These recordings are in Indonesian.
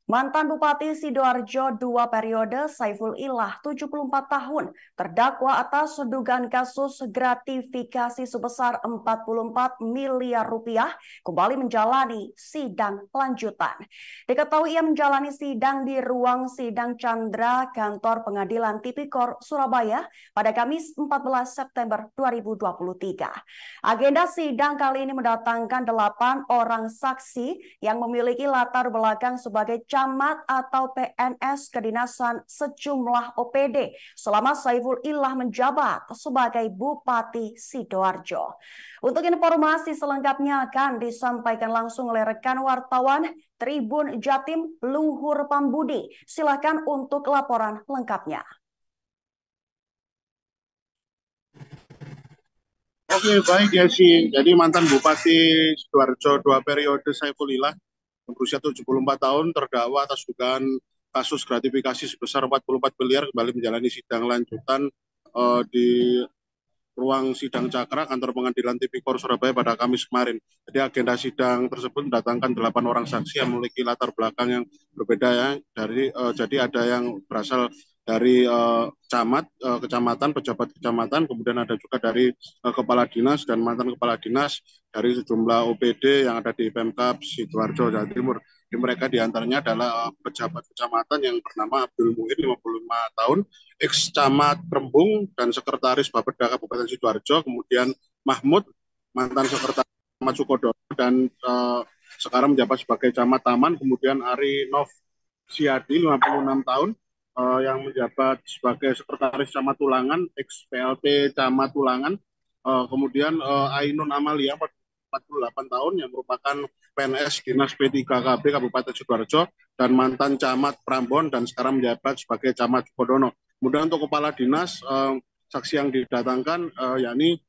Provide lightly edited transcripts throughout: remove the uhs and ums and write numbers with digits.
Mantan Bupati Sidoarjo 2 periode Saiful Ilah 74 tahun terdakwa atas dugaan kasus gratifikasi sebesar 44 miliar rupiah kembali menjalani sidang lanjutan. Diketahui ia menjalani sidang di ruang sidang Chandra Kantor Pengadilan Tipikor Surabaya pada Kamis 14 September 2023. Agenda sidang kali ini mendatangkan 8 orang saksi yang memiliki latar belakang sebagai camat atau PNS kedinasan sejumlah OPD selama Saiful Ilah menjabat sebagai Bupati Sidoarjo. Untuk informasi selengkapnya akan disampaikan langsung oleh rekan wartawan Tribun Jatim Luhur Pambudi. Silakan untuk laporan lengkapnya. Oke, baik ya sih. Jadi mantan Bupati Sidoarjo 2 periode Saiful Ilah berusia 74 tahun terdakwa atas dugaan kasus gratifikasi sebesar 44 miliar kembali menjalani sidang lanjutan di ruang sidang Cakra kantor pengadilan Tipikor Surabaya pada Kamis kemarin. Jadi agenda sidang tersebut mendatangkan 8 orang saksi yang memiliki latar belakang yang berbeda ya. Jadi ada yang berasal dari camat, kecamatan, pejabat kecamatan, kemudian ada juga dari kepala dinas dan mantan kepala dinas dari sejumlah OPD yang ada di Pemkab Sidoarjo, Jawa Timur. Di mereka diantaranya adalah pejabat kecamatan yang bernama Abdul Muhyin, 55 tahun, ex-camat Rembung dan sekretaris Bapeda Kabupaten Sidoarjo, kemudian Mahmud, mantan sekretaris Camat Sukodono dan sekarang menjabat sebagai camat Taman, kemudian Ari Nov Siadi, 56 tahun, yang menjabat sebagai sekretaris Camat Tulangan, ex-PLT Camat Tulangan, kemudian Ainun Amalia, 48 tahun, yang merupakan PNS Dinas P3KB Kabupaten Sidoarjo dan mantan camat Prambon dan sekarang menjabat sebagai camat Sukodono. Kemudian untuk kepala dinas, saksi yang didatangkan yakni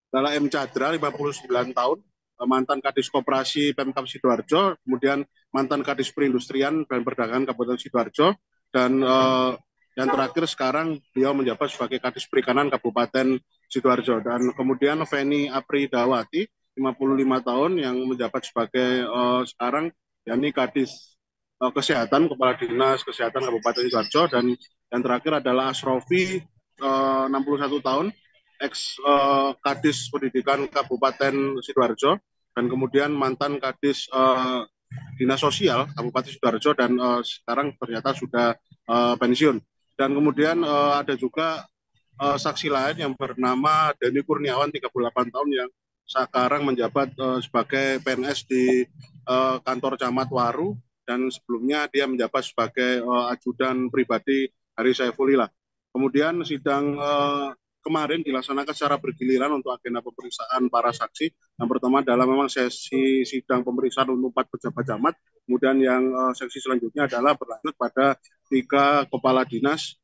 adalah M. Chandra, 59 tahun, mantan Kadis Koperasi Pemkab Sidoarjo, kemudian mantan Kadis Perindustrian dan Perdagangan Kabupaten Sidoarjo, dan yang terakhir sekarang beliau menjabat sebagai Kadis Perikanan Kabupaten Sidoarjo. Dan kemudian Feni Apridawati, 55 tahun, yang menjabat sebagai sekarang yakni Kadis Kesehatan, Kepala Dinas Kesehatan Kabupaten Sidoarjo. Dan yang terakhir adalah Asrofi, 61 tahun, ex Kadis Pendidikan Kabupaten Sidoarjo, dan kemudian mantan Kadis Dinas Sosial Kabupaten Sidoarjo dan sekarang ternyata sudah pensiun. Dan kemudian ada juga saksi lain yang bernama Denny Kurniawan, 38 tahun, yang sekarang menjabat sebagai PNS di kantor Camat Waru, dan sebelumnya dia menjabat sebagai ajudan pribadi dari Saiful Ilah. Kemudian sidang kemarin dilaksanakan secara bergiliran untuk agenda pemeriksaan para saksi. Yang pertama adalah memang sesi sidang pemeriksaan untuk 4 pejabat camat. Kemudian yang sesi selanjutnya adalah berlanjut pada 3 kepala dinas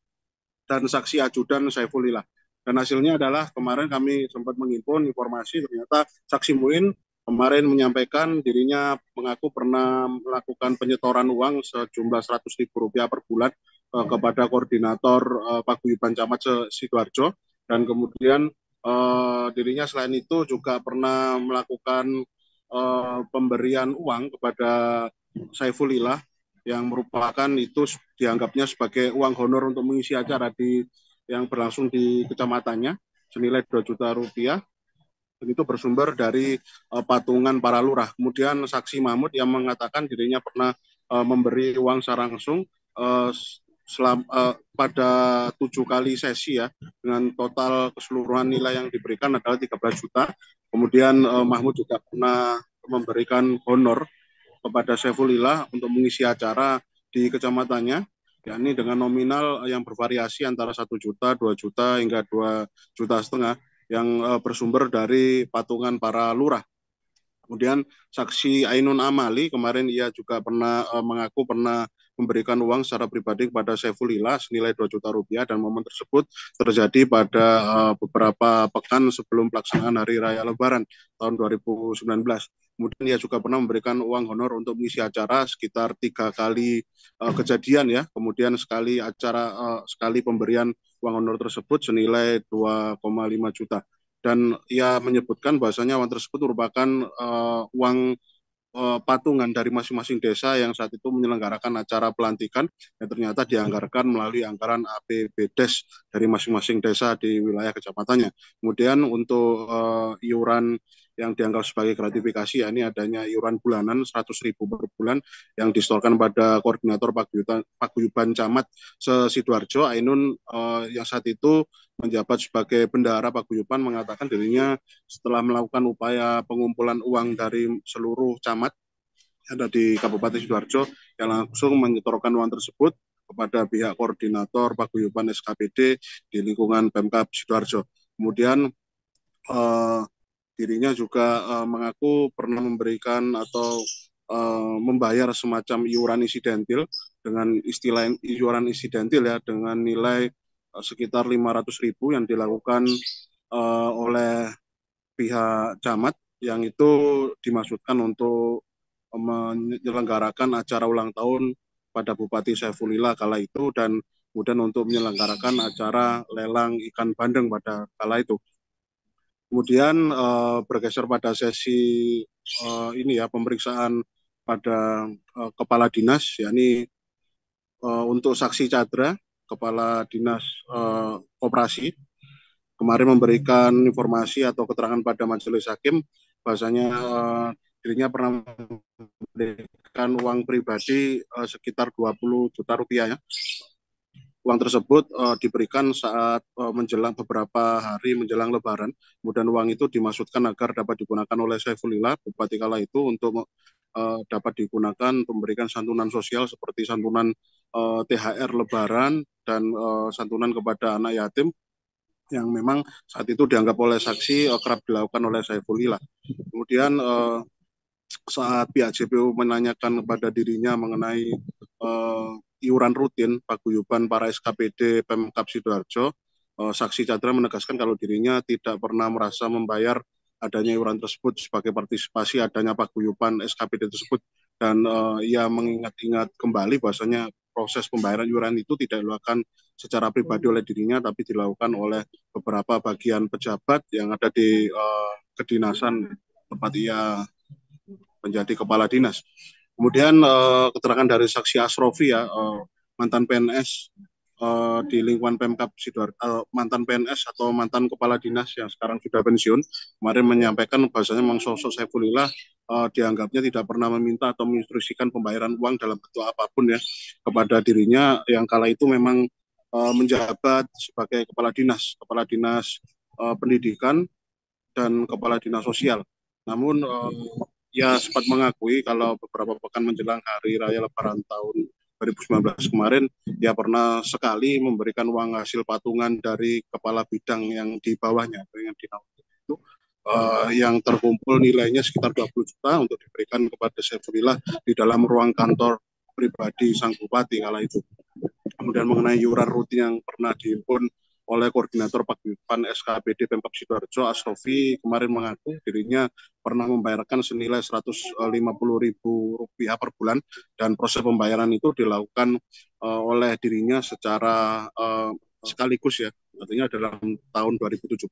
dan saksi ajudan Saiful Ilah. Dan hasilnya adalah kemarin kami sempat menghimpun informasi, ternyata saksi Muin kemarin menyampaikan dirinya mengaku pernah melakukan penyetoran uang sejumlah Rp100.000 per bulan kepada koordinator Paguyuban Camat Sidoarjo, dan kemudian dirinya selain itu juga pernah melakukan pemberian uang kepada Saiful Ilah yang merupakan itu dianggapnya sebagai uang honor untuk mengisi acara yang berlangsung di kecamatannya senilai Rp2 juta, dan itu bersumber dari patungan para lurah. Kemudian saksi Mahmud yang mengatakan dirinya pernah memberi uang secara langsung pada 7 kali sesi ya, dengan total keseluruhan nilai yang diberikan adalah 13 juta. Kemudian Mahmud juga pernah memberikan honor kepada Saiful Ilah untuk mengisi acara di kecamatannya, yakni dengan nominal yang bervariasi antara 1 juta, 2 juta, hingga 2,5 juta yang bersumber dari patungan para lurah. Kemudian saksi Ainun Amali kemarin ia juga pernah mengaku pernah memberikan uang secara pribadi kepada Saiful Ilah senilai Rp2 juta, dan momen tersebut terjadi pada beberapa pekan sebelum pelaksanaan Hari Raya Lebaran tahun 2019. Kemudian ia juga pernah memberikan uang honor untuk mengisi acara sekitar 3 kali kejadian ya. Kemudian sekali pemberian uang honor tersebut senilai 2,5 juta. Dan ia menyebutkan bahwasanya uang tersebut merupakan uang patungan dari masing-masing desa yang saat itu menyelenggarakan acara pelantikan yang ternyata dianggarkan melalui anggaran APBDes dari masing-masing desa di wilayah kecamatannya. Kemudian untuk iuran yang dianggap sebagai gratifikasi, ya ini adanya iuran bulanan 100.000 per bulan yang disetorkan pada koordinator paguyuban camat Sidoarjo, Ainun, yang saat itu menjabat sebagai bendahara paguyuban, mengatakan dirinya setelah melakukan upaya pengumpulan uang dari seluruh camat yang ada di Kabupaten Sidoarjo, yang langsung menyetorkan uang tersebut kepada pihak koordinator paguyuban SKPD di lingkungan Pemkab Sidoarjo. Kemudian eh, dirinya juga mengaku pernah memberikan atau membayar semacam iuran insidentil, dengan istilah iuran insidentil ya, dengan nilai sekitar 500.000 yang dilakukan oleh pihak camat, yang itu dimaksudkan untuk menyelenggarakan acara ulang tahun pada Bupati Saifulillah kala itu, dan kemudian untuk menyelenggarakan acara lelang ikan bandeng pada kala itu. Kemudian bergeser pada sesi ini ya, pemeriksaan pada kepala dinas, yakni untuk saksi Cadra, kepala dinas koperasi, kemarin memberikan informasi atau keterangan pada majelis hakim bahwasanya dirinya pernah memberikan uang pribadi sekitar 20 juta rupiah ya. Uang tersebut diberikan saat menjelang beberapa hari menjelang Lebaran. Kemudian uang itu dimaksudkan agar dapat digunakan oleh Saifulillah, Bupati kala itu, untuk dapat digunakan untuk memberikan santunan sosial seperti santunan THR Lebaran dan santunan kepada anak yatim yang memang saat itu dianggap oleh saksi kerap dilakukan oleh Saifulillah. Kemudian saat pihak JPU menanyakan kepada dirinya mengenai iuran rutin paguyuban para SKPD Pemkab Sidoarjo, saksi Chandra menegaskan kalau dirinya tidak pernah merasa membayar adanya iuran tersebut sebagai partisipasi adanya paguyuban SKPD tersebut, dan ia mengingat-ingat kembali bahwasanya proses pembayaran iuran itu tidak dilakukan secara pribadi oleh dirinya, tapi dilakukan oleh beberapa bagian pejabat yang ada di kedinasan tempat ia menjadi kepala dinas. Kemudian keterangan dari saksi Asrofi ya, mantan PNS di lingkungan Pemkab Sidoarjo, mantan PNS atau mantan kepala dinas yang sekarang sudah pensiun, kemarin menyampaikan bahwasanya memang sosok Saifulillah dianggapnya tidak pernah meminta atau menginstruksikan pembayaran uang dalam bentuk apapun ya kepada dirinya, yang kala itu memang menjabat sebagai kepala dinas pendidikan dan kepala dinas sosial. Namun ia sempat mengakui kalau beberapa pekan menjelang hari raya Lebaran tahun 2019 kemarin, ia pernah sekali memberikan uang hasil patungan dari kepala bidang yang di bawahnya, yang di itu, yang terkumpul nilainya sekitar 20 juta untuk diberikan kepada Saifulillah di dalam ruang kantor pribadi sang bupati kala itu. Kemudian mengenai iuran rutin yang pernah dihimpun oleh koordinator paguyuban SKPD Pemkab Sidoarjo, Asrofi, kemarin mengaku dirinya pernah membayarkan senilai 150.000 rupiah per bulan, dan proses pembayaran itu dilakukan oleh dirinya secara sekaligus ya, artinya dalam tahun 2017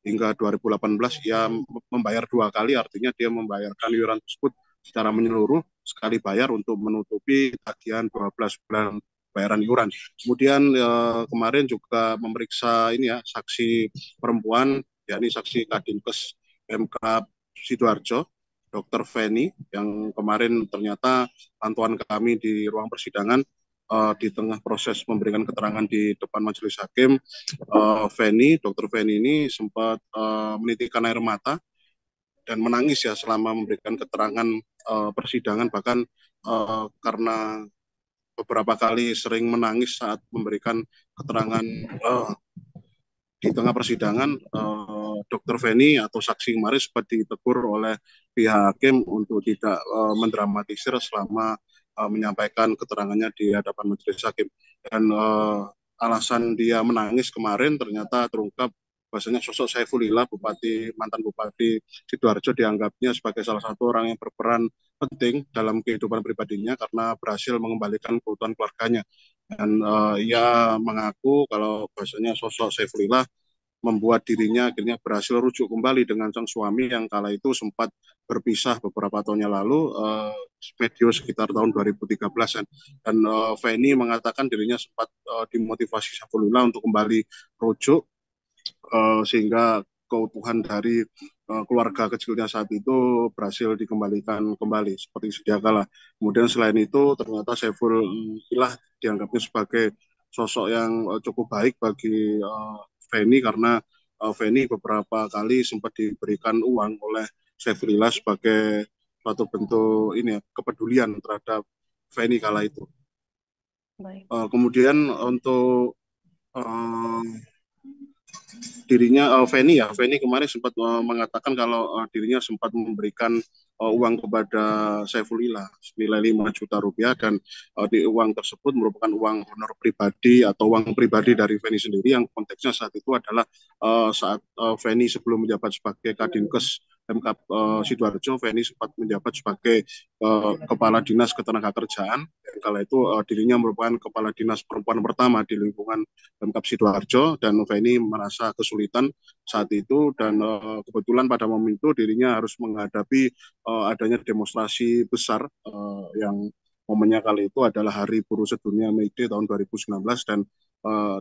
hingga 2018 ia membayar 2 kali, artinya dia membayarkan iuran tersebut secara menyeluruh, sekali bayar untuk menutupi tagihan 12 bulan bayaran iuran. Kemudian kemarin juga memeriksa ini ya, saksi perempuan, yakni saksi Kadinkes Pemkab Sidoarjo, Dr. Feni, yang kemarin ternyata pantauan kami di ruang persidangan di tengah proses memberikan keterangan di depan majelis hakim, Dr. Feni ini sempat menitikkan air mata dan menangis ya selama memberikan keterangan persidangan, bahkan karena beberapa kali sering menangis saat memberikan keterangan di tengah persidangan, Dr. Feni atau saksi kemarin sempat ditegur oleh pihak hakim untuk tidak mendramatisir selama menyampaikan keterangannya di hadapan majelis hakim. Dan alasan dia menangis kemarin ternyata terungkap bahwasanya sosok Saifulillah, mantan Bupati Sidoarjo, dianggapnya sebagai salah satu orang yang berperan penting dalam kehidupan pribadinya karena berhasil mengembalikan keutuhan keluarganya. Dan ia mengaku kalau bahwasanya sosok Saifulillah membuat dirinya akhirnya berhasil rujuk kembali dengan sang suami yang kala itu sempat berpisah beberapa tahun yang lalu, medio sekitar tahun 2013-an. Dan Feni mengatakan dirinya sempat dimotivasi Saifulillah untuk kembali rujuk, sehingga keutuhan dari keluarga kecilnya saat itu berhasil dikembalikan kembali seperti sedia kala. Kemudian selain itu ternyata Saifulillah dianggapnya sebagai sosok yang cukup baik bagi Feni, karena Feni beberapa kali sempat diberikan uang oleh Saifulillah sebagai suatu bentuk ini ya, kepedulian terhadap Feni kala itu. Baik. Kemudian untuk uh, dirinya, Feni kemarin sempat mengatakan kalau dirinya sempat memberikan uang kepada Saifulillah senilai 5 juta rupiah, dan di uang tersebut merupakan uang honor pribadi atau uang pribadi dari Feni sendiri, yang konteksnya saat itu adalah saat Feni sebelum menjabat sebagai Kadinkes Pemkab Sidoarjo, Feni sempat menjabat sebagai Kepala Dinas Ketenagakerjaan. Kala itu dirinya merupakan Kepala Dinas Perempuan pertama di lingkungan Pemkab Sidoarjo, dan Feni merasa kesulitan saat itu, dan kebetulan pada momen itu dirinya harus menghadapi adanya demonstrasi besar, yang momennya kali itu adalah Hari Buruh Sedunia May Day tahun 2019, dan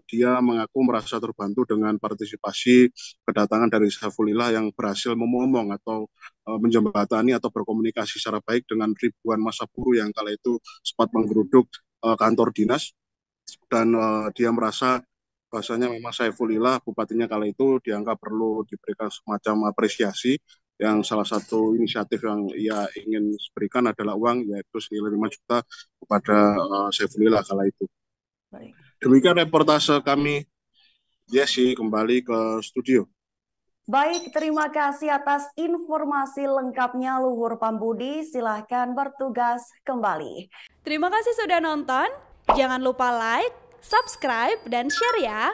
dia mengaku merasa terbantu dengan partisipasi kedatangan dari Saifulillah yang berhasil memomong atau menjembatani atau berkomunikasi secara baik dengan ribuan massa buruh yang kala itu sempat menggeruduk kantor dinas. Dan dia merasa bahasanya memang Saifulillah bupatinya kala itu dianggap perlu diberikan semacam apresiasi, yang salah satu inisiatif yang ia ingin berikan adalah uang, yaitu senilai 5 juta kepada Saifulillah kala itu. Baik. Demikian reportase kami, Jesse, kembali ke studio. Baik, terima kasih atas informasi lengkapnya Luhur Pambudi. Silahkan bertugas kembali. Terima kasih sudah nonton. Jangan lupa like, subscribe, dan share ya.